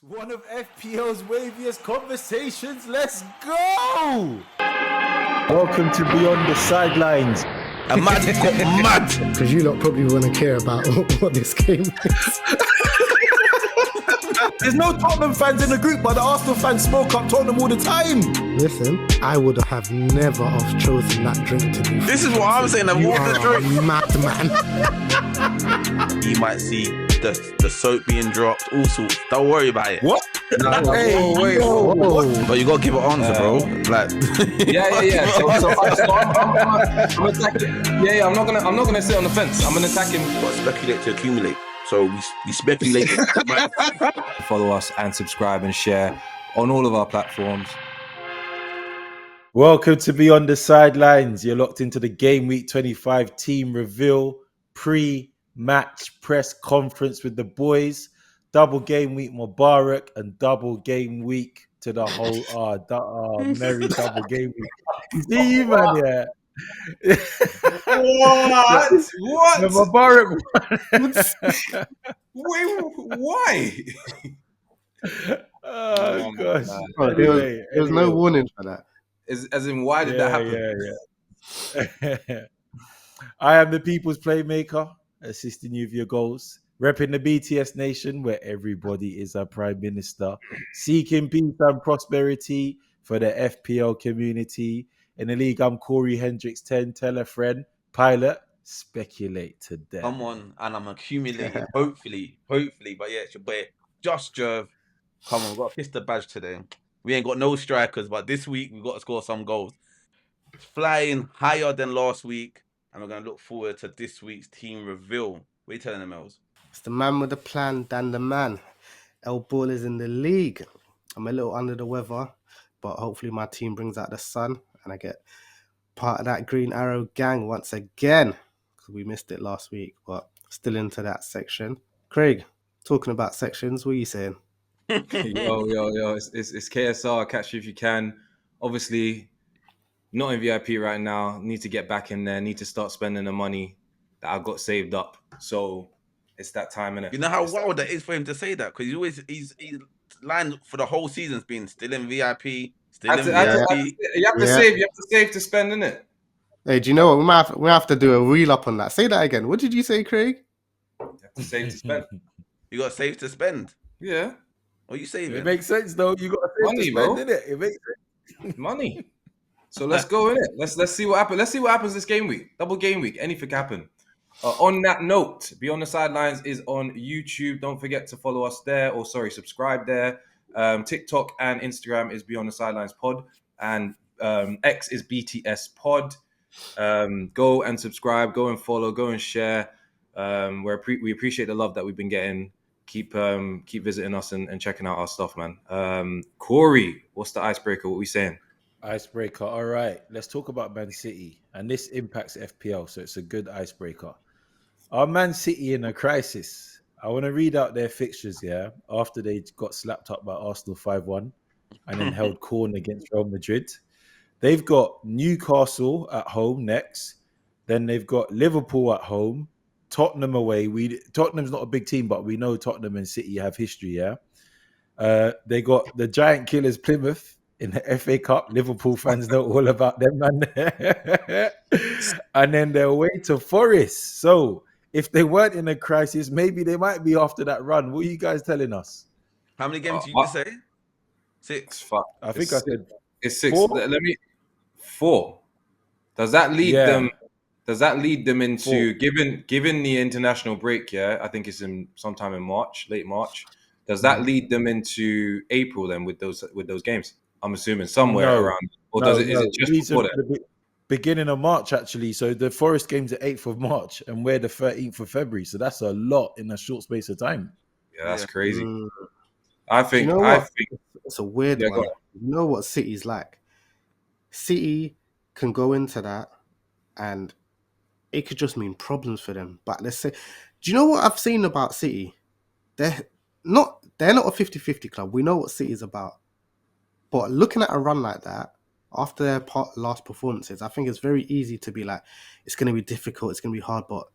One of FPL's waviest conversations. Let's go! Welcome to Beyond the Sidelines. A man got mad. Because you lot probably want to care about what this game is. There's no Tottenham fans in the group, but the Arsenal fans smoke up Tottenham all the time. Listen, I would have never have chosen that drink to be. This is what I'm saying. You are a madman. You might see the soap being dropped, all sorts. Don't worry about it. What? Hey, wait. But you gotta give an answer, bro. Like, yeah. So I'm attacking. Yeah. I'm not gonna sit on the fence. I'm gonna attack him. Got to speculate to accumulate. So we speculate. Follow us and subscribe and share on all of our platforms. Welcome to Beyond the Sidelines. You're locked into the Game Week 25 team reveal, pre-match press conference with the boys. Double Game Week Mubarak and double Game Week to the whole merry double Game Week. You see you, man, yeah. What? The Mubarak Wait, why? Oh, gosh. Bro, there was no warning for that. As in, why did that happen? Yeah. I am the people's playmaker, assisting you with your goals. Repping the BTS Nation, where everybody is a prime minister. Seeking peace and prosperity for the FPL community. In the league, I'm Corey Hendricks 10. Tell a friend. Pilot, speculate to death. Come on, and I'm accumulating. Hopefully. But yeah, it's your boy, Josh Jerv. Come on, we've got to kiss the badge today. We ain't got no strikers, but this week we've got to score some goals. Flying higher than last week, and we're going to look forward to this week's team reveal. What are you telling them, Els? It's the man with the plan, Dan the man. El Ball is in the league. I'm a little under the weather, but hopefully my team brings out the sun and I get part of that Green Arrow gang once again, because we missed it last week, but still into that section. Craig, talking about sections, what are you saying? Yo, it's KSR. Catch you if you can. Obviously, not in VIP right now. Need to get back in there. Need to start spending the money that I got saved up. So it's that time, innit? You know how wild that is for him to say that? Because he's lined for the whole season's been still in VIP, still in VIP. You have to save. You have to save to spend, innit? Hey, do you know what? We have to do a reel up on that. Say that again. What did you say, Craig? You have to save to spend. You got to save to spend. Yeah. What are you saving? It makes sense, though. You got to save Money, to spend, bro. innit? It makes sense. Money. So let's go in it. Let's see what happens. Let's see what happens this game week. Double game week. Anything happen. On that note, Beyond the Sidelines is on YouTube. Don't forget to follow us there, subscribe there. TikTok and Instagram is Beyond the Sidelines Pod, and X is BTS Pod. Go and subscribe. Go and follow. Go and share. We appreciate the love that we've been getting. Keep visiting us and checking out our stuff, man. Corey, what's the icebreaker? What are we saying? Icebreaker. All right, let's talk about Man City, and this impacts FPL, so it's a good icebreaker. Are Man City in a crisis? I want to read out their fixtures, yeah, after they got slapped up by Arsenal 5-1 and then held corn against Real Madrid. They've got Newcastle at home next. Then they've got Liverpool at home, Tottenham away. Tottenham's not a big team, but we know Tottenham and City have history, yeah. They got the giant killers Plymouth in the FA Cup. Liverpool fans know all about them, man. And then they're away to Forest. So if they weren't in a crisis, maybe they might be after that run. What are you guys telling us? How many games did you say? 6. I think I said it's 6. 4? Let me 4. Does that lead them? Does that lead them into given the international break? Yeah, I think it's sometime in March, late March. Does that lead them into April then with those games? I'm assuming somewhere around. Or is it just before that? Beginning of March, actually. So the Forest game's the 8th of March, and we're the 13th of February. So that's a lot in a short space of time. Yeah, that's crazy. I think it's a weird one. You know what City's like? City can go into that, and it could just mean problems for them. But let's say, do you know what I've seen about City? They're not a 50-50 club. We know what City's about. But looking at a run like that, after their last performances, I think it's very easy to be like, it's going to be difficult, it's going to be hard. But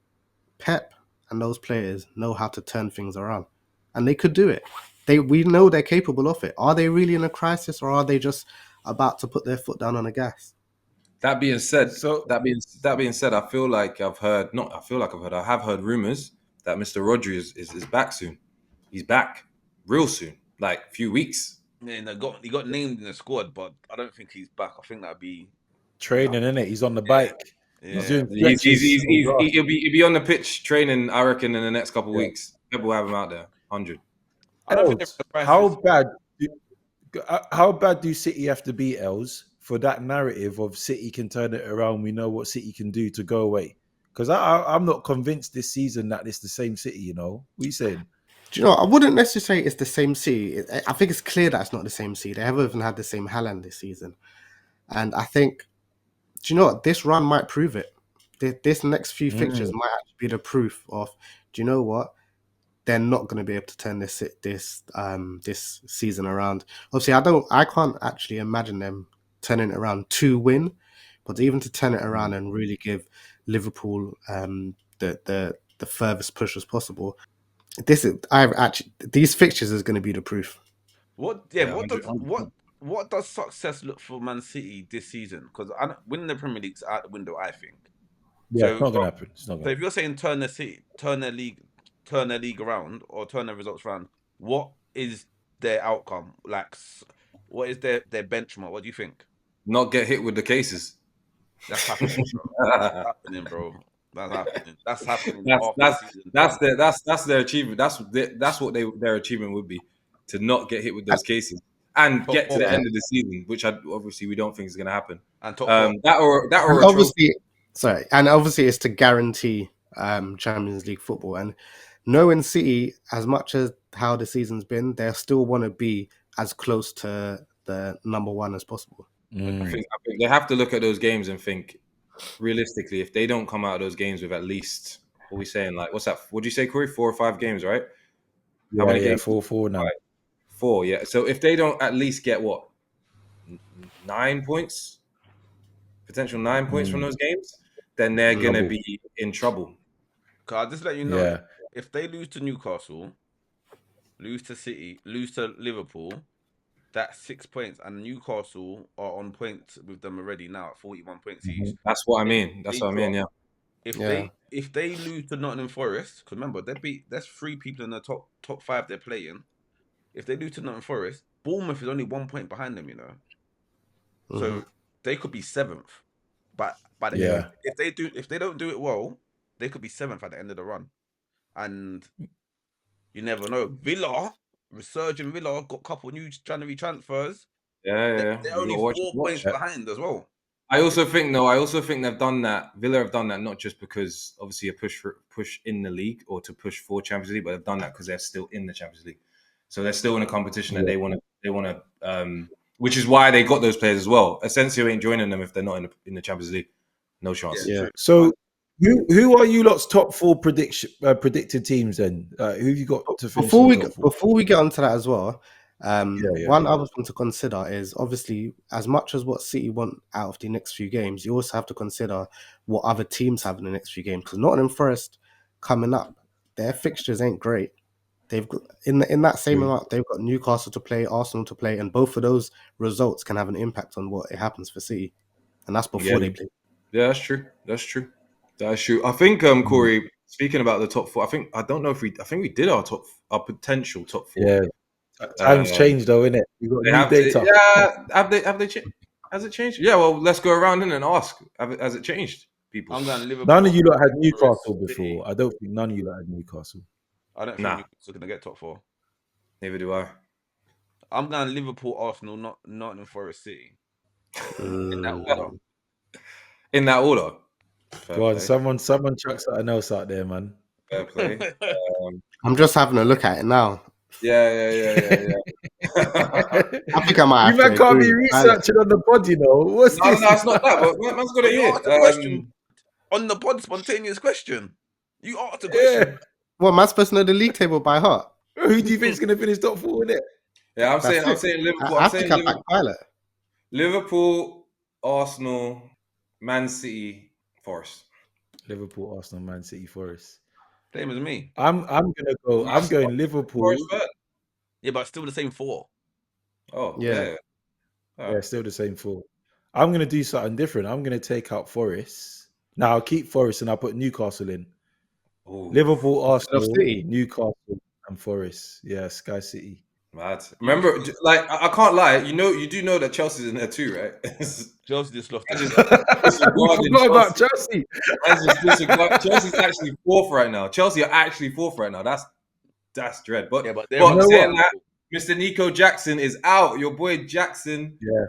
Pep and those players know how to turn things around. And they could do it. we know they're capable of it. Are they really in a crisis, or are they just about to put their foot down on the gas? That being said, So that being said, I feel like I've heard not. I feel like I've heard. I have heard rumors that Mr. Rodri is back soon. He's back real soon, like a few weeks. Yeah, he got named in the squad, but I don't think he's back. I think that'd be training, innit? He's on the yeah, bike. He's yeah. doing stretches on grass. He'll be on the pitch training. I reckon in the next couple of Yeah. weeks, people will have him out there. 100. I don't think they're in Els, a crisis. how bad do City have to be, Els, for that narrative of City can turn it around? We know what City can do to go away. Because I'm not convinced this season that it's the same City. You know, what are you saying? Do you know? I wouldn't necessarily say it's the same City. I think it's clear that it's not the same City. They haven't even had the same Haaland this season, and I think, do you know what? This run might prove it. This next few fixtures might actually be the proof of. Do you know what? They're not going to be able to turn this season around. Obviously, I can't actually imagine them turning it around to win, but even to turn it around and really give Liverpool the furthest push as possible. These fixtures is going to be the proof. What Yeah, what does success look for Man City this season? Because winning the Premier League's out the window, I think. Yeah, it's So not gonna happen. It's not So gonna. if you're saying turn their league around or turn their results around, what is their outcome? Like, what is their benchmark? What do you think? not get hit with the cases. That's happening, bro. That's happening, bro. That's happening. That's happening after the season. That's their achievement. That's what their achievement would be, to not get hit with those cases and Top get to four the end of the season, which obviously we don't think is going to happen. and top four. That or And a trophy. obviously it's to guarantee Champions League football. And knowing City, as much as how the season's been, they still want to be as close to the number one as possible. I think they have to look at those games and think realistically, if they don't come out of those games with at least, what are we saying, like, what's that? Would you say, Corey? 4 or 5 games, right? How many games? 4-4 now. 4, yeah. So if they don't at least get what, 9 points, potential 9 points from those games, then they're gonna Trouble. be in trouble. I'll just let you know, Yeah. if they lose to Newcastle, lose to City, lose to Liverpool, that's 6 points, and Newcastle are on points with them already now at 41 points each. That's what I mean. That's what I mean. Yeah. If they lose to Nottingham Forest, because remember there's 3 people in the top 5 they're playing. If they lose to Nottingham Forest, Bournemouth is only 1 point behind them, you know. So they could be 7th. But if they don't do it well, they could be 7th at the end of the run. And you never know. Resurgent Villa, got a couple new January transfers. Yeah. They're only 4 points behind as well. I also think they've done that. Villa have done that not just because obviously a push in the league or to push for Champions League, but they've done that because they're still in the Champions League. So they're still in a competition that they want to, which is why they got those players as well. Asensio ain't joining them if they're not in the Champions League. No chance. Yeah. So who are you lot's top 4 predicted teams then? Who have you got to finish? Before we get onto that as well, one other thing to consider is obviously, as much as what City want out of the next few games, you also have to consider what other teams have in the next few games. Because Nottingham Forest coming up, their fixtures ain't great. They've got in that same amount, they've got Newcastle to play, Arsenal to play, and both of those results can have an impact on what happens for City, and that's before they play. Yeah, that's true. That's true. I think, Corey, speaking about the top 4, I think we did our potential top 4. Yeah. Times changed though, innit? You got new data. Have they changed? Has it changed? Yeah, well, let's go around and ask. Has it changed, people? I'm going Liverpool. None of you lot had Newcastle before. I don't think none of you lot had Newcastle. I don't think Newcastle going to get top 4. Neither do I. I'm going Liverpool, Arsenal, not Nottingham Forest, City. In that order. In that order. Go on, someone chucks something else out there, man. Fair play. I'm just having a look at it now. Yeah. I think I might have You can't be researching on the pod, you know. What's this? No, it's not that. But man's got it You here. asked a question on the pod, spontaneous question. You asked a question. Yeah. What, am I supposed to know the league table by heart? Who do you think is going to finish top 4 in it? Yeah, I'm saying Liverpool. I think I'm back pilot. Liverpool, Arsenal, Man City, Forest. Liverpool, Arsenal, Man City, Forest. Same as me. I'm going Liverpool. Yeah, but still the same 4. Oh, Yeah. yeah. Yeah, still the same 4. I'm gonna do something different. I'm gonna take out Forest. Now I'll keep Forest and I'll put Newcastle in. Ooh, Liverpool, Instead of Arsenal, City. Newcastle, and Forest. Yeah, Sky City. mad. Remember, like, I can't lie. You do know that Chelsea's in there too, right? Chelsea just lost I it. just We disregarding forgot about Chelsea. Chelsea. I just disregard. Chelsea's actually 4th right now. Chelsea are actually 4th right now. That's dread. Yeah, but You know saying what? that, Mr. Nico Jackson is out. Your boy Jackson Yeah,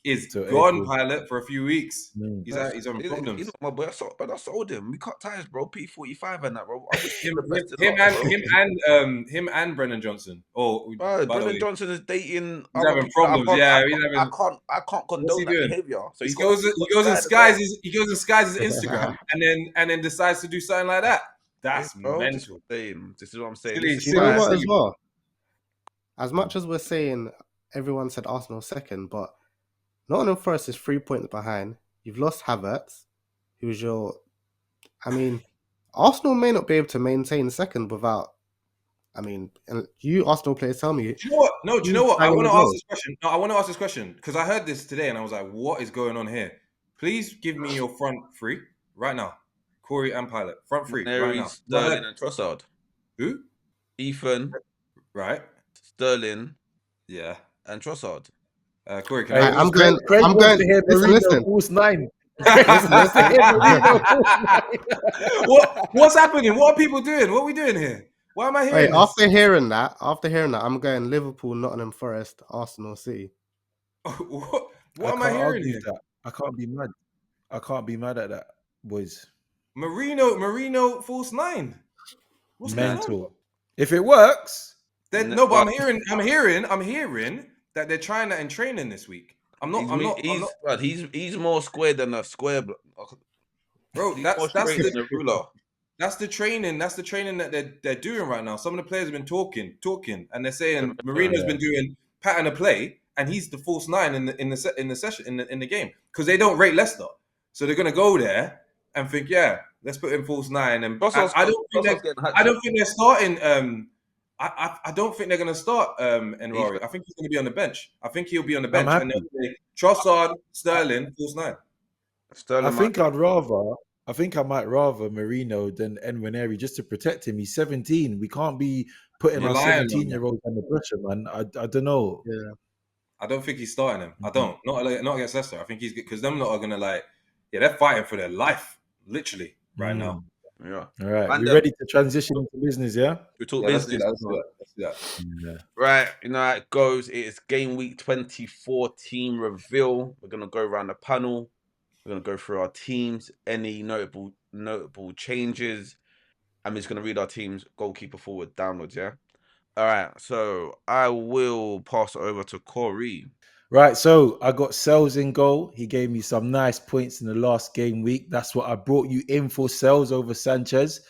is till gone, April. pilot, for a few weeks. Mm. He's having problems. He's not my boy. But I sold him. We cut ties, bro. P45 and that, bro. I wish him the best of Him luck, and him and Brennan Johnson. Oh, bro. by the Brendan way, Johnson is dating he's other having people. problems. Yeah, he's having. I can't What's he condone that doing? behavior. So He he's got goes and side as well. skies his Instagram, and then decides to do something like that. That's Bro, this mental. is what I'm saying. Silly, This is You know why. what, as well? As much as we're saying everyone said Arsenal second, but Nottingham Forest is 3 points behind. You've lost Havertz, who was your. I mean, Arsenal may not be able to maintain second without. I mean, and you Arsenal players tell me. Do you know what? No, do you know what? I banging want the to ask goal. this question. No, I want to ask this question because I heard this today and I was like, what is going on here? Please give me your front three right now. Corey and Pilot. Front three right now. Sterling and Trossard. Who? Ethan, Right. Sterling, Yeah. and Trossard. Corey, can Hey, I I'm have going. Craig I'm wants going. to hear Listen, Marino listen. false 9. Craig Listen, wants to listen. hear Marino false 9. What's happening? What are people doing? What are we doing here? Why am I Wait, hearing this? after hearing that, I'm going Liverpool, Nottingham Forest, Arsenal, City. what am I can't hearing argue here? that. I can't be mad. I can't be mad at that, boys. Marino false 9. What's going on? Mental. If it works, No, but I'm hearing that they're trying that in training this week. He's more square than a square. Bro, He's that's more straight than a ruler. That's the training that they're doing right now. Some of the players have been talking, and they're saying Marino's been doing pattern of play, and he's the false 9 in the session in the game because they don't rate Leicester, so they're gonna go there and think, yeah, let's put in false 9. And I don't think they're starting. I don't think they're gonna start Enrory. I think he's gonna be on the bench. I think he'll be on the bench, and they'll play Trossard, Sterling, false 9. I think I might rather Marino than Enweneri just to protect him. He's 17. We can't be putting our 17-year-old under pressure, man. I don't know. Yeah. I don't think he's starting him. I don't. Not against Leicester. I think he's good because them lot are gonna they're fighting for their life, literally, right now. Yeah. All right. And, We ready to transition into business, yeah? We talk Let's business. do that. Yeah. Right, you know how it goes. It is game week 24 team reveal. We're gonna go around the panel. We're gonna go through our teams, any notable changes. I'm just gonna read our teams, goalkeeper, forward, downwards. Yeah. All right. So I will pass it over to Corey. Right, so I got Sells in goal. He gave me some nice points in the last game week. That's what I brought you in for, Sells over Sanchez.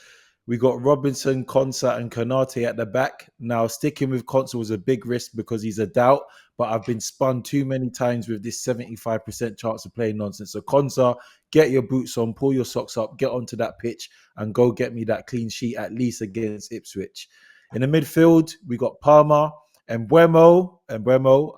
We got Robinson, Konsa, and Konate at the back. Now, sticking with Konsa was a big risk because he's a doubt, but I've been spun too many times with this 75% chance of playing nonsense. So, Konsa, get your boots on, pull your socks up, get onto that pitch, and go get me that clean sheet at least against Ipswich. In the midfield, we got Palmer and Buemo.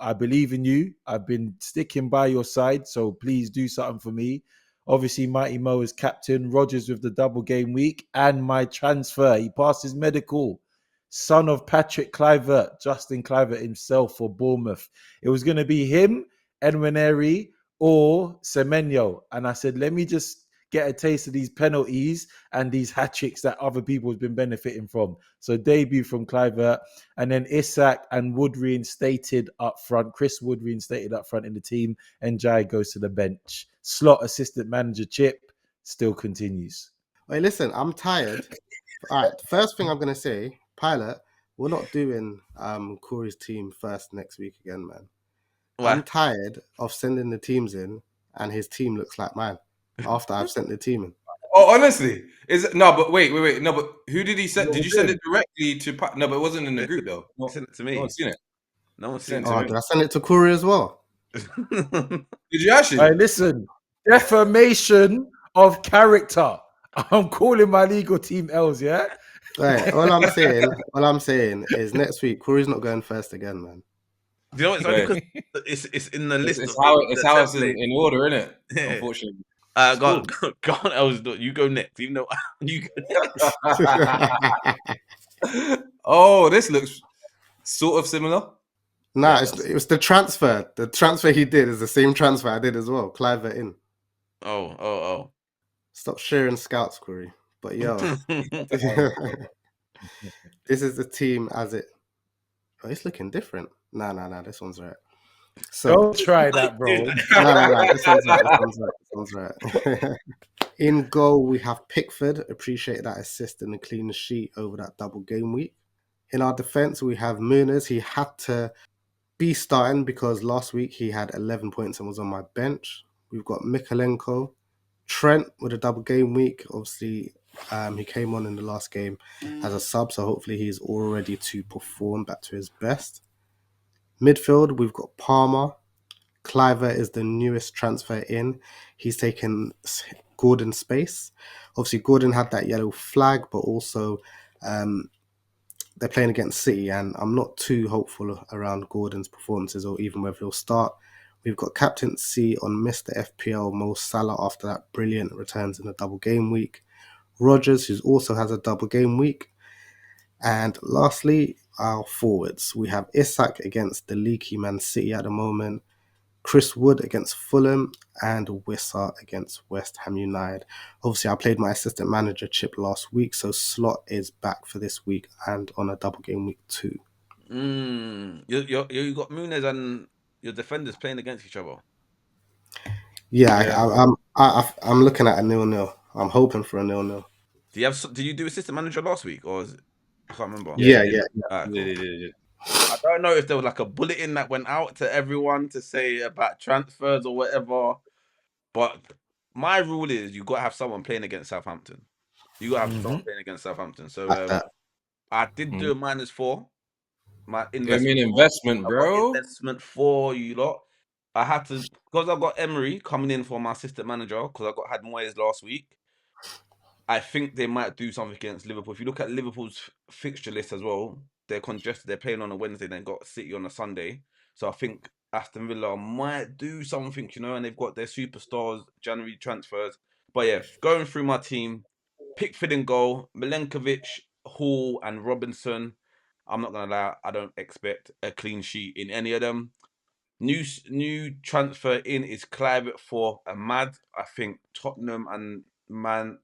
I believe in you. I've been sticking by your side, so please do something for me. Obviously, Mighty Mo is captain. Rogers with the double game week. And my transfer. He passed his medical. Son of Patrick Kluivert, Justin Kluivert himself for Bournemouth. It was going to be him, Enweneri, or Semenyo. And I said, let me just get a taste of these penalties and these hat-tricks that other people have been benefiting from. So debut from Kluivert. And then Isak and Wood reinstated up front. Chris Wood reinstated up front in the team. And Jai goes to the bench. Slot assistant manager Chip still continues. Wait, listen, I'm tired. All right, first thing I'm going to say, Pilot, we're not doing Corey's team first next week again, man. Why? I'm tired of sending the teams in and his team looks like mine after I've sent the team in. Oh, honestly, but wait. No, but who did he send? Did you send it directly to? No, but it wasn't in the group though. He sent it to me. No one's seen it. No one's seen it. Oh, did I send it to Corey as well? Did you actually? Hey, listen, defamation of character. I'm calling my legal team L's, yeah? Right, all I'm saying is next week Corey's not going first again, man. Do you know what? It's only Wait, because it's in the list it's of how the it's template. in order, isn't it? Yeah. Unfortunately. It's Go cool. on, go on, Elsdon. You go next. Even though you go next. Oh, this looks sort of similar. Nah, it was the transfer. The transfer he did is the same transfer I did as well. Clive in. Oh. Stop sharing scouts, Corey. But yo, this is the team as it. Oh, it's looking different. Nah. This one's right. So Don't try that, bro. no. This one's right. This one's right. In goal, we have Pickford. Appreciate that assist and the clean sheet over that double game week. In our defense, we have Muniz. He had to be starting because last week he had 11 points and was on my bench. We've got Mikalenko, Trent with a double game week. Obviously, he came on in the last game as a sub, so hopefully he's all ready to perform back to his best. Midfield, we've got Palmer. Cliver is the newest transfer in. He's taken Gordon's space. Obviously, Gordon had that yellow flag, but also they're playing against City, and I'm not too hopeful around Gordon's performances or even whether he'll start. We've got captaincy on Mr. FPL Mo Salah after that brilliant returns in a double game week. Rogers, who also has a double game week. And lastly, our forwards. We have Isak against the leaky Man City at the moment, Chris Wood against Fulham, and Wissa against West Ham United. Obviously, I played my assistant manager chip last week, so Slot is back for this week and on a double game week too. You got Muniz and your defenders playing against each other. Yeah. I'm looking at a 0-0. I'm hoping for a 0-0. Did you do assistant manager last week, or is it, I can't remember? Yeah. Alright, cool. Yeah. I don't know if there was like a bulletin that went out to everyone to say about transfers or whatever, but my rule is you got to have someone playing against Southampton. You got to have someone playing against Southampton. So I did do a -4. My investment. investment, I got bro. investment for you lot. I had to, because I got Emery coming in for my assistant manager, because I had Moyes last week. I think they might do something against Liverpool. If you look at Liverpool's fixture list as well, they're congested. They're playing on a Wednesday, then got City on a Sunday. So I think Aston Villa might do something, and they've got their superstars, January transfers. But yeah, going through my team, Pickford in goal, Milenkovic, Hall, and Robinson. I'm not gonna lie, I don't expect a clean sheet in any of them. New transfer in is Clive for Ahmad. I think Tottenham and Man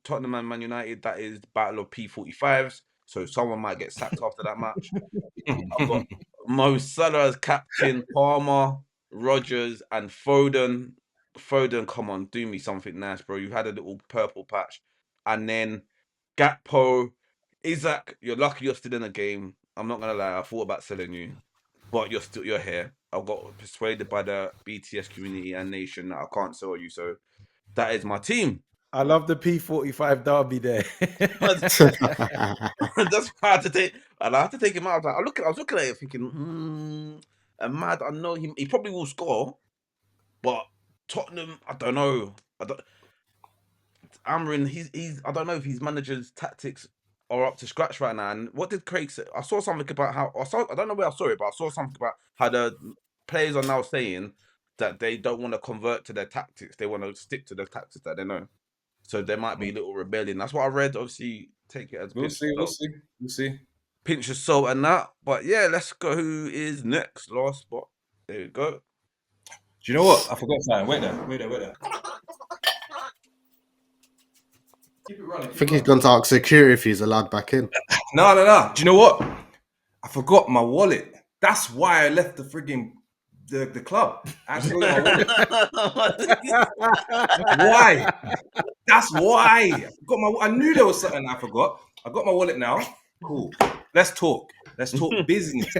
United, that is battle of P45s. So someone might get sacked after that match. I've got Mo Salah as captain, Palmer, Rogers, and Foden. Foden, come on, do me something nice, bro. You've had a little purple patch. And then Gakpo, Isaac, you're lucky you're still in the game. I'm not gonna lie, I thought about selling you, but you're here. I got persuaded by the BTS community and nation that I can't sell you. So that is my team. I love the P45 derby there. That's why I had to take. And I had to take him out. I was looking at it thinking, Mad. I know he probably will score, but Tottenham, I don't know. Amrin, he's. I don't know if his manager's tactics are up to scratch right now. And what did Craig say? I saw something about how I don't know where I saw it, but I saw something about how the players are now saying that they don't want to convert to their tactics. They want to stick to the tactics that they know. So there might be a little rebellion. That's what I read. Obviously, take it as We'll see. pinch of salt and that. But yeah, let's go. Who is next? Last spot. There we go. Do you know what? I forgot something. Wait there. Keep it running. I think he's gone to ask security if he's allowed back in. No. Do you know what? I forgot my wallet. That's why I left the frigging the club. I actually got my wallet. Why? That's why. I knew there was something I forgot. I got my wallet now. Cool. Let's talk business.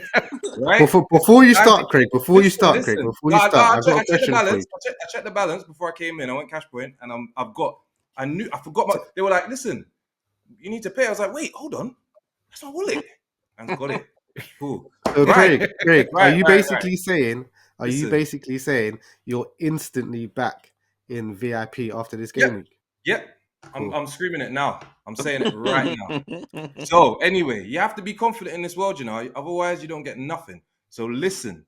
Right? Before you start, Craig. I've got a I checked the question for balance. you. I checked the balance before I came in. I went cash point, and I forgot my. They were like, "Listen, you need to pay." I was like, "Wait, hold on, that's my wallet," and got it. Cool. So Craig, are you basically saying you're instantly back in VIP after this game week? Yep. I'm screaming it now. I'm saying it right now. So anyway, you have to be confident in this world, you know. Otherwise, you don't get nothing. So listen,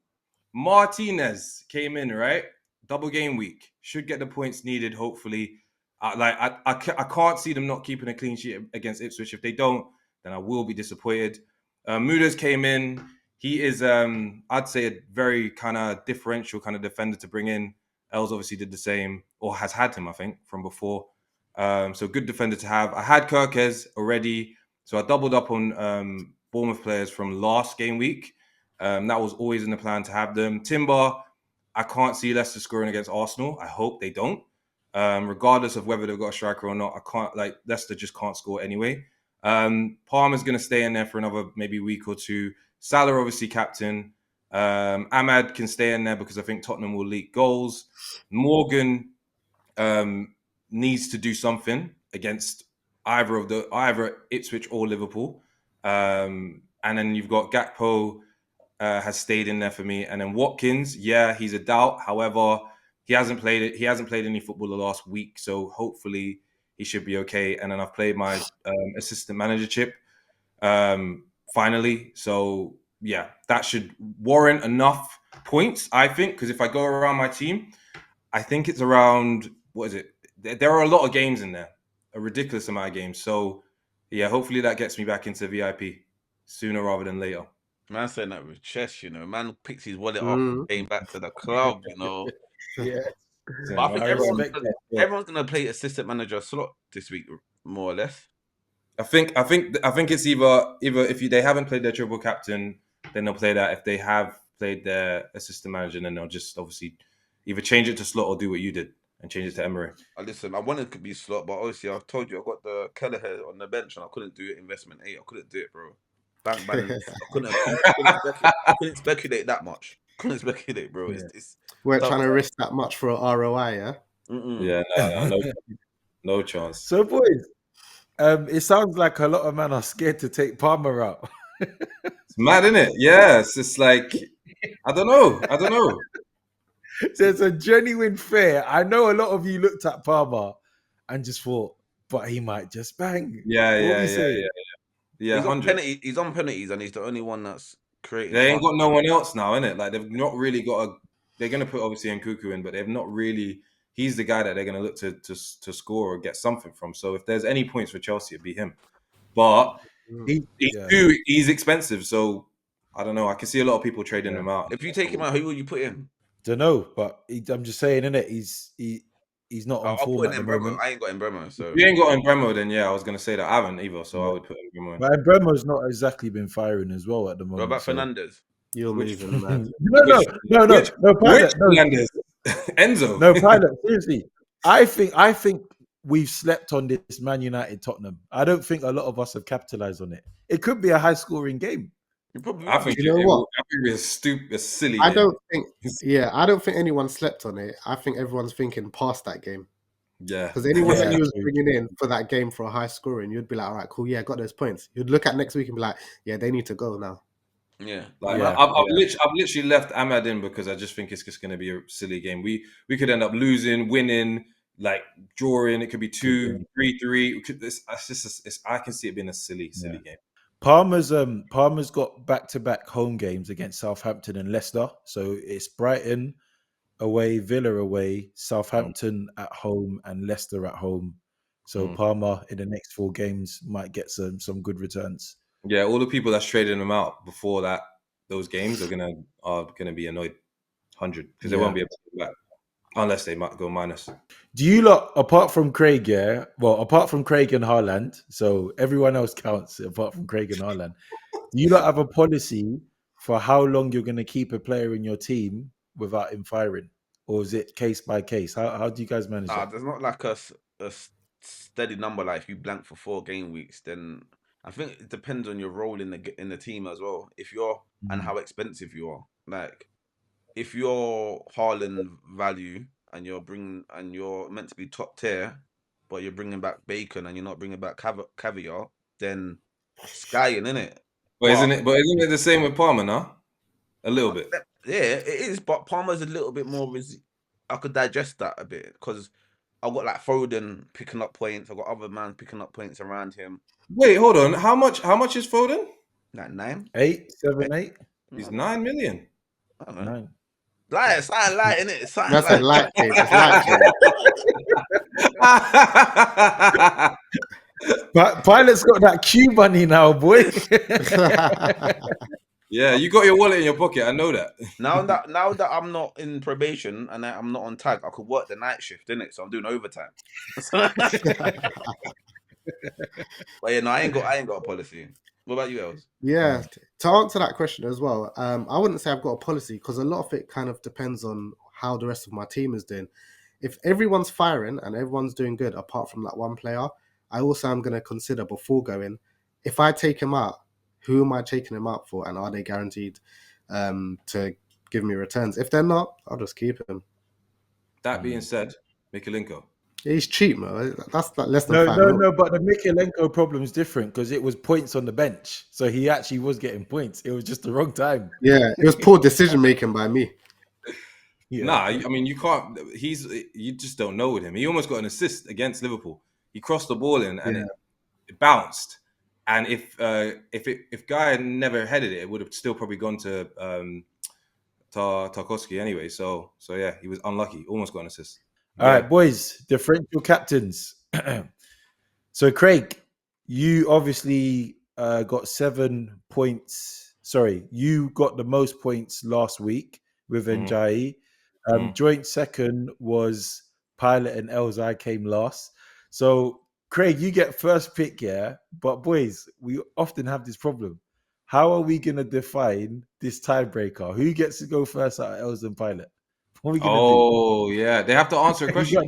Martinez came in, right? Double game week. Should get the points needed, hopefully. I can't see them not keeping a clean sheet against Ipswich. If they don't, then I will be disappointed. Mudas came in. He is, I'd say, a very kind of differential kind of defender to bring in. Els obviously did the same, or has had him, I think, from before. So good defender to have. I had Kirkes already, so I doubled up on Bournemouth players from last game week. That was always in the plan to have them. Timber, I can't see Leicester scoring against Arsenal. I hope they don't. Regardless of whether they've got a striker or not, I can't, like, Leicester just can't score anyway. Palmer's going to stay in there for another maybe week or two. Salah, obviously, captain. Ahmad can stay in there because I think Tottenham will leak goals. Morgan needs to do something against either Ipswich or Liverpool. And then you've got Gakpo has stayed in there for me, and then Watkins, yeah, he's a doubt. However, he hasn't played any football the last week, so hopefully he should be okay. And then I've played my assistant manager chip finally, so yeah, that should warrant enough points, I think, because if I go around my team, I think it's around, what is it? There are a lot of games in there, a ridiculous amount of games. So yeah, hopefully that gets me back into VIP sooner rather than later. Man saying that with chess, you know. Man picks his wallet up and came back to the club, you know. Yeah. But I think I respect that. everyone's gonna play assistant manager slot this week, more or less. I think it's either if they haven't played their triple captain, then they'll play that. If they have played their assistant manager, then they'll just obviously either change it to slot or do what you did and change it to Emery. Listen, I wanted to be slot, but obviously I've told you I got the Kelleher on the bench and I couldn't do it. Investment 8, I couldn't do it, bro. Bank balance, I couldn't speculate that much. Couldn't speculate, bro. Yeah. We're trying to risk that much for an ROI, yeah? Yeah, no chance. So, boys, it sounds like a lot of men are scared to take Palmer out. It's mad, isn't it? Yeah, it's just like I don't know. There's a genuine fear. I know a lot of you looked at Palmer and just thought, but he might just bang. Yeah. He's on 100. He's on penalties, and he's the only one that's creating. They ain't got no one else now, innit? Like they've not really got a. They're gonna put obviously Nkuku in, but they've not really. He's the guy that they're gonna look to score or get something from. So if there's any points for Chelsea, it'd be him. But he's expensive, so I don't know. I can see a lot of people trading him out. If you take him out, who would you put in? Don't know, but I'm just saying, innit? He's not on form at the moment. I ain't got Embremo, so If you ain't got Embremo, then yeah, I was gonna say that I haven't either, so I would put Embremo in. But Embremo's not exactly been firing as well at the moment. what about Fernandez? You're moving, man. No, Pilot, Fernandez? Enzo. no, Pilot. Seriously, I think we've slept on this Man United Tottenham. I don't think a lot of us have capitalized on it. It could be a high-scoring game. I think You know what? I think it's silly. I don't think anyone slept on it. I think everyone's thinking past that game. Yeah, Because anyone that you was bringing in for that game for a high scoring, you'd be like, all right, cool, yeah, got those points. You'd look at next week and be like, yeah, they need to go now. Yeah, I've literally left Ahmad in because I just think it's just going to be a silly game. We could end up losing, winning, like drawing. It could be 2-3-3. I can see it being a silly game. Palmer's got back-to-back home games against Southampton and Leicester. So it's Brighton away, Villa away, Southampton at home, and Leicester at home. So Palmer in the next 4 games might get some good returns. Yeah, all the people that's trading them out before those games are gonna be annoyed 100 because they won't be able to go back unless they might go minus. Do you lot, apart from Craig, apart from Craig and Haaland, so everyone else counts apart from Craig and Haaland, do you lot have a policy for how long you're going to keep a player in your team without him firing? Or is it case by case? How do you guys manage that? There's not like a steady number. Like if you blank for 4 game weeks, then I think it depends on your role in the team as well. If you're and how expensive you are. Like if you're Haaland value and you're meant to be top tier, but you're bringing back bacon and you're not bringing back caviar, then skying, innit? But isn't it the same with Palmer now? A little bit. Yeah, it is. But Palmer's a little bit more. I could digest that a bit because I've got like Foden picking up points. I've got other man picking up points around him. Wait, hold on. How much is Foden? Like 9. 8, 7, 8, He's I 9 million. don't know. 9. Light, something light in it. Something That's a light. light change. It's light change. But Pilot's got that Q money now, boy. Yeah, you got your wallet in your pocket. I know that. Now that I'm not in probation and I'm not on tag, I could work the night shift, innit? So I'm doing overtime. But yeah, no, I ain't got a policy. What about you, Els? Yeah, to answer that question as well, I wouldn't say I've got a policy because a lot of it kind of depends on how the rest of my team is doing. If everyone's firing and everyone's doing good apart from that one player, I also am going to consider before going, if I take him out, who am I taking him out for, and are they guaranteed to give me returns? If they're not, I'll just keep him. That being said, Mikalenko. He's cheap, man. That's like less than No, 5 no, mil. no. But the Mikalenko problem is different because it was points on the bench, so he actually was getting points. It was just the wrong time. Yeah, it was poor decision making by me. Yeah. Nah, I mean you can't. You just don't know with him. He almost got an assist against Liverpool. He crossed the ball in and it bounced. And if Guy had never headed it, it would have still probably gone to Tarkowski anyway. So yeah, he was unlucky. Almost got an assist. All right, boys, differential captains. So, Craig, you obviously got 7 points. Sorry, you got the most points last week with Njayi. Joint second was Pilot and Els. I came last. So, Craig, you get first pick, yeah? But, boys, we often have this problem. How are we going to define this tiebreaker? Who gets to go first out of Els and Pilot? What are we going to do? Oh yeah, they have to answer a question.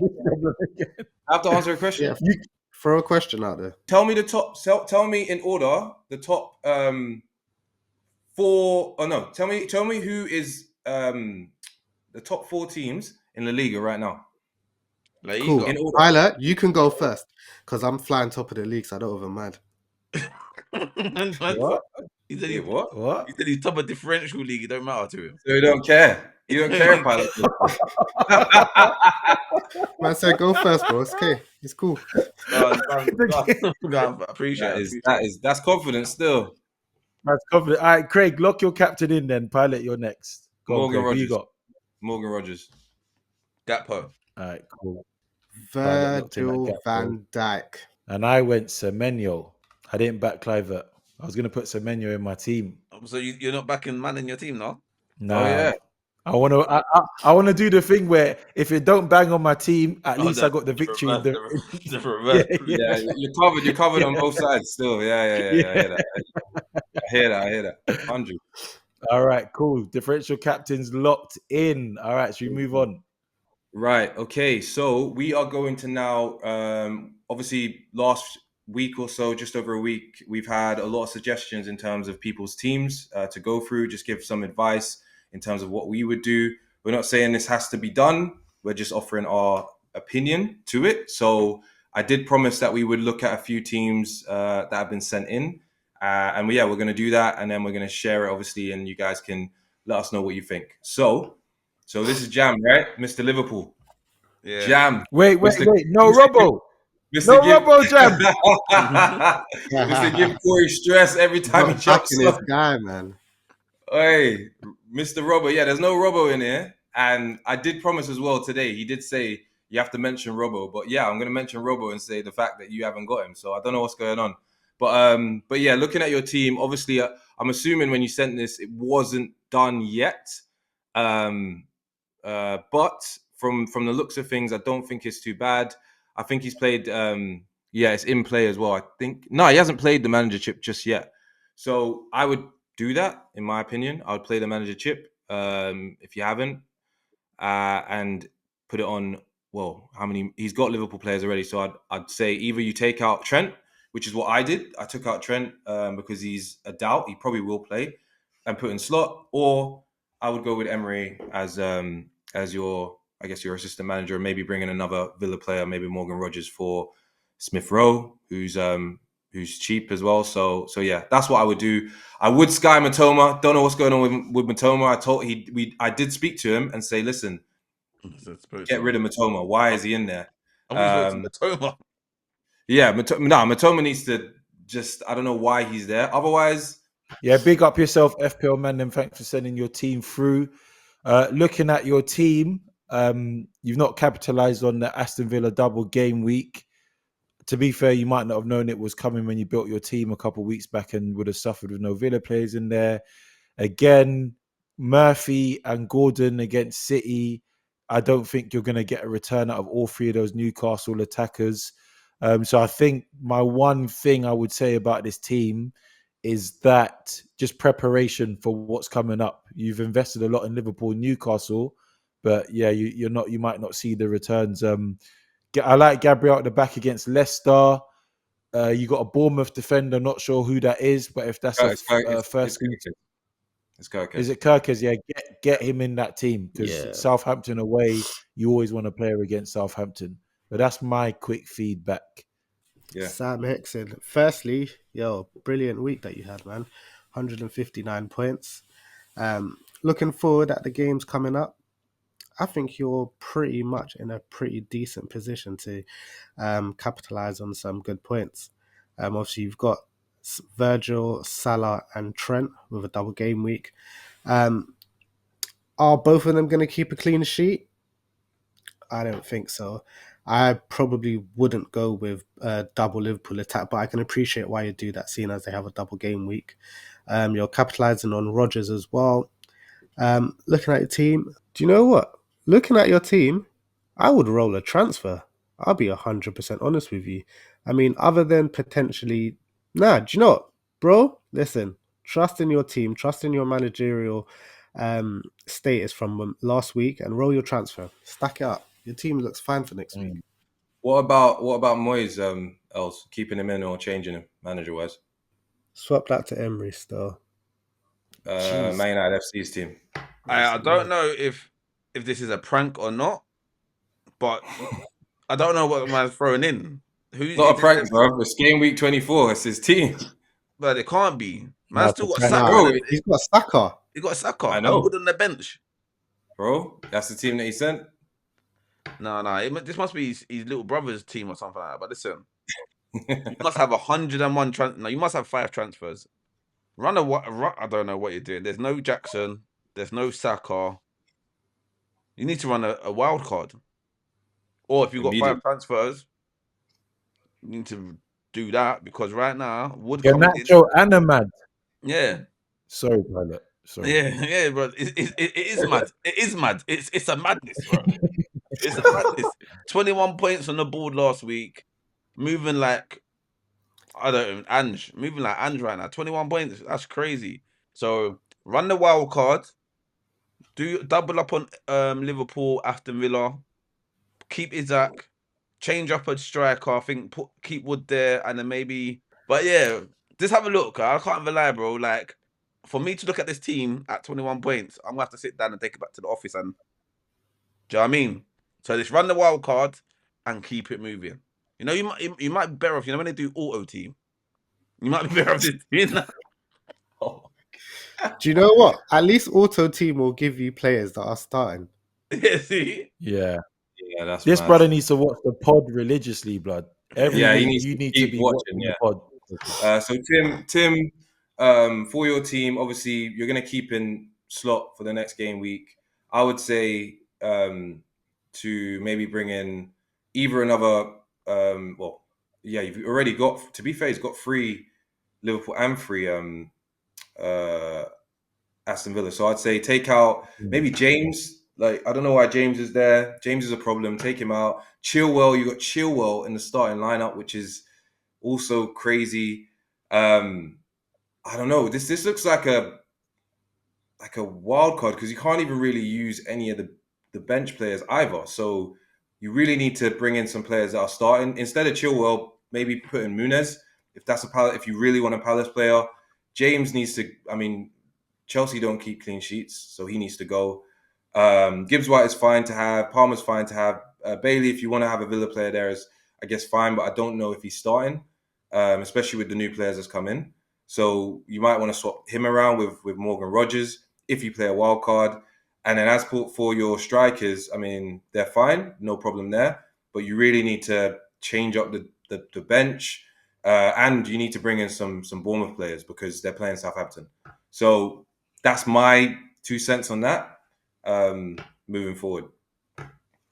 Have to answer a question. Yeah, throw a question out there. Tell me the top. Tell me in order the top 4. Oh no, tell me who is the top 4 teams in La Liga right now. Cool. In order. Pilot, you can go first because I'm flying top of the league, so I don't even mind. What? He said What? He said he's top of differential league. It don't matter to him. So you don't care. You don't care, Pilot. Man said go first, bro. It's okay. It's cool. I appreciate it. That's confidence still. That's confident. All right, Craig, lock your captain in then. Pilot, you're next. Go on, Craig. Who you got? Morgan Rogers. Gakpo. All right, cool. Virgil van Dijk. And I went Semenyo. I didn't back Clivert. I was going to put Semenyo in my team. So you're not backing man in your team, no? Nah. Oh yeah. I want to do the thing where if it don't bang on my team, at least I got the victory. The reverse. Yeah, you're covered on both sides still. Yeah. I hear that. 100. All right, cool. Differential captains locked in. All right, should we move on? Right. Okay. So we are going to now. Obviously, last week or so, just over a week, we've had a lot of suggestions in terms of people's teams to go through. Just give some advice in terms of what we would do. We're not saying this has to be done. We're just offering our opinion to it. So I did promise that we would look at a few teams that have been sent in. And we're going to do that. And then we're going to share it, obviously, and you guys can let us know what you think. So this is Jam, right? Mr. Liverpool. Yeah. Jam. Wait. No Robbo. No Robbo, Jam. Mr. Give Corey stress every time he jumps his up. guy, man. Hey, Mr. Robbo. Yeah, there's no Robbo in here. And I did promise as well today. He did say you have to mention Robbo. But yeah, I'm going to mention Robbo and say the fact that you haven't got him. So I don't know what's going on. But yeah, looking at your team, obviously, I'm assuming when you sent this, it wasn't done yet. But from the looks of things, I don't think it's too bad. I think he's played. It's in play as well. I think no, he hasn't played the manager chip just yet. So I would do that, in my opinion. I would play the manager chip if you haven't, and put it on. Well, how many? He's got Liverpool players already, so I'd say either you take out Trent, which is what I did. I took out Trent because he's a doubt. He probably will play, and put in Slot, or I would go with Emery as your, I guess, your assistant manager, and maybe bring in another Villa player, maybe Morgan Rogers for Smith Rowe, who's cheap as well. So yeah, that's what I would do. I would Sky Matoma. Don't know what's going on with Matoma. I did speak to him and say, listen, get rid of Matoma. Why is he in there? I was waiting Matoma. Yeah, Matoma needs to just. I don't know why he's there. Otherwise, Yeah, big up yourself, FPL man, and thanks for sending your team through. Looking at your team, you've not capitalized on the Aston Villa double game week. To be fair, you might not have known it was coming when you built your team a couple of weeks back and would have suffered with no Villa players in there. Again, Murphy and Gordon against City. I don't think you're going to get a return out of all three of those Newcastle attackers. So I think my one thing I would say about this team is that just preparation for what's coming up. You've invested a lot in Liverpool, Newcastle, but yeah, you're not. You might not see the returns. I like Gabriel at the back against Leicester. You got a Bournemouth defender. Not sure who that is, but if that's it's first, it's Kirk. is it Kirkers? Yeah, get him in that team because Yeah. Southampton away, you always want to play against Southampton. But that's my quick feedback. Yeah. Sam Hickson. Firstly, brilliant week that you had, man. 159 points. Looking forward at the games coming up. I think you're pretty much in a pretty decent position to capitalize on some good points. Obviously, you've got Virgil, Salah, and Trent with a double game week. Are both of them going to keep a clean sheet? I don't think so. I probably wouldn't go with a double Liverpool attack, but I can appreciate why you do that, seeing as they have a double game week. You're capitalizing on Rodgers as well. Looking at your team, do you know what? Looking at your team, I would roll a transfer. I'll be 100% honest with you. I mean, other than potentially, do you know what, bro? Listen, trust in your team, trust in your managerial status from last week, and roll your transfer. Stack it up. Your team looks fine for next week. What about Moyes? Else keeping him in or changing him manager wise? Swap that to Emery still. Man United FC's team. I don't know if this is a prank or not, but I don't know what man's throwing in. Who's Not a prank, bro. It's game week 24. It's his team. But it can't be. Nah, Man still got it's a Saka. Bro, He's got Saka. He got Saka. I And know. Wood on the bench. Bro, that's the team that he sent. No. This must be his little brother's team or something like that. But listen, you must have 101 No, you must have 5 transfers. I don't know what you're doing. There's no Jackson. There's no Saka. You need to run a wild card. Or if you've got 5 transfers, you need to do that because right now, Wood coming in. Nacho and Ahmad. Yeah. Sorry, pilot. Sorry. Yeah, bro. It is mad. It is mad. It's a madness, bro. It's a madness. 21 points on the board last week. Moving like moving like Ange right now. 21 points. That's crazy. So run the wild card. Do double up on Liverpool, Aston Villa. Keep Isaac. Change up a striker. I think keep Wood there, and then maybe. But yeah, just have a look. I can't even lie, bro. Like for me to look at this team at 21 points, I'm gonna have to sit down and take it back to the office. And do you know what I mean? So just run the wild card and keep it moving. You know, you might be better off. You know when they do auto team, you might be better off just doing that. Do you know what? At least Auto Team will give you players that are starting. Yeah, see. Yeah. Yeah, that's This mad. brother needs to watch the pod religiously, blood. Every week you need keep to be watching the pod. So Tim, for your team, obviously you're gonna keep in slot for the next game week. I would say to maybe bring in either another. You've already got. To be fair, he's got 3 Liverpool and 3 Aston Villa. So I'd say take out maybe James. Like I don't know why James is there. James is a problem. Take him out. Chilwell, you got Chilwell in the starting lineup, which is also crazy. I don't know. This looks like a wild card because you can't even really use any of the bench players either. So you really need to bring in some players that are starting instead of Chilwell. Maybe put in Muniz if you really want a Palace player. James needs to. I mean, Chelsea don't keep clean sheets, so he needs to go. Gibbs White is fine to have. Palmer's fine to have. Bailey, if you want to have a Villa player there, is I guess fine, but I don't know if he's starting, especially with the new players that's come in. So you might want to swap him around with Morgan Rogers if you play a wild card. And then as for your strikers, I mean, they're fine, no problem there. but you really need to change up the bench, and you need to bring in some Bournemouth players because they're playing Southampton. So that's my 2 cents on that. Moving forward.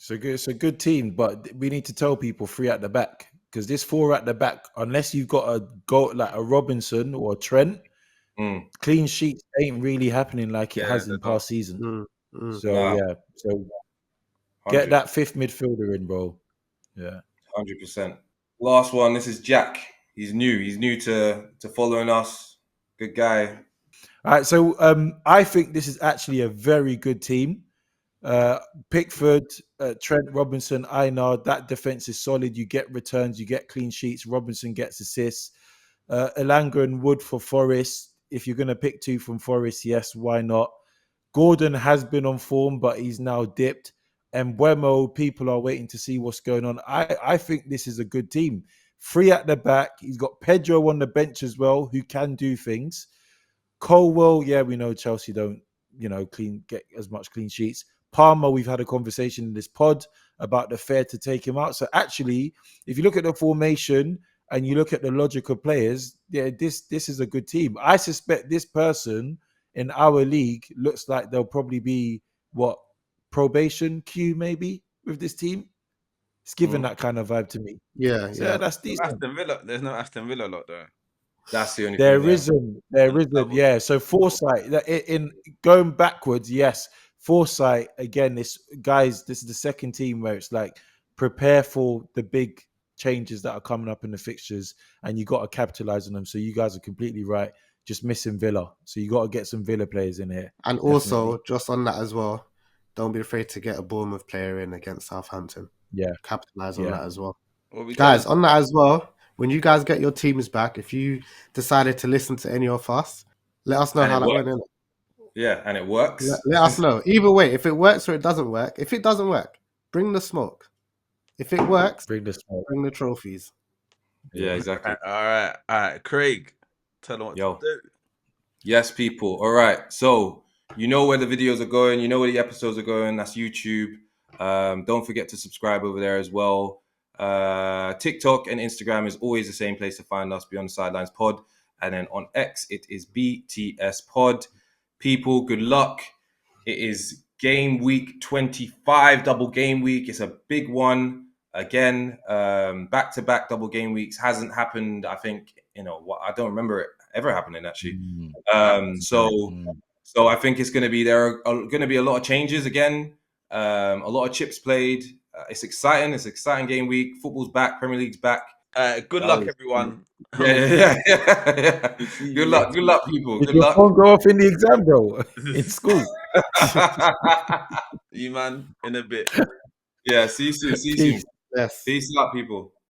It's a good team, but we need to tell people 3 at the back, because this 4 at the back, unless you've got a goal like a Robinson or a Trent, clean sheets ain't really happening like it has in past season. So Nah. yeah, so 100. get that 5th midfielder in, bro. Yeah, 100%. Last one. This is Jack. He's new. He's new to following us. Good guy. All right, so I think this is actually a very good team. Pickford, Trent, Robinson, Einar, that defense is solid. You get returns, you get clean sheets. Robinson gets assists. Elanga and Wood for Forest. If you're going to pick 2 from Forest, yes, why not? Gordon has been on form, but he's now dipped. And Buemo, people are waiting to see what's going on. I think this is a good team. 3 at the back. He's got Pedro on the bench as well, who can do things. Colwell, yeah, we know Chelsea don't, get as much clean sheets. Palmer, we've had a conversation in this pod about the fair to take him out. So actually, if you look at the formation and you look at the logic of players, yeah, this is a good team. I suspect this person in our league looks like they'll probably be probation queue maybe with this team. It's given that kind of vibe to me. Yeah, So yeah. that's decent. Aston Villa. There's no Aston Villa lot though. That's the only There thing. isn't. Yeah. So Foresight, in going backwards, yes. Foresight again. This is the second team where it's like prepare for the big changes that are coming up in the fixtures, and you got to capitalize on them. So you guys are completely right. Just missing Villa, so you got to get some Villa players in here. And also, just on that as well, don't be afraid to get a Bournemouth player in against Southampton. Yeah, capitalize on that as well. Guys, on that as well, when you guys get your teams back, if you decided to listen to any of us, let us know how that went. Yeah, and it works. Let us know. Either way, if it works or it doesn't work. If it doesn't work, bring the smoke. If it works, bring the smoke. Bring the trophies. Yeah, exactly. All right. Craig, tell them what to do. Yes, people. All right. So you know where the videos are going. You know where the episodes are going. That's YouTube. Don't forget to subscribe over there as well. TikTok and Instagram is always the same place to find us, Beyond the Sidelines Pod. And then on X, it is BTS Pod. People, good luck. It is game week 25, double game week. It's a big one. Again, back-to-back double game weeks hasn't happened, I think, I don't remember it ever happening, actually. So I think it's going to be, there are going to be a lot of changes again, a lot of chips played. It's exciting. It's an exciting game week. Football's back. Premier League's back. Good luck, everyone. Yeah. Good luck, people. Did Good your luck. phone go off in the exam, bro? In school. You man, in a bit. Yeah, see you soon. Yes. Peace out, people.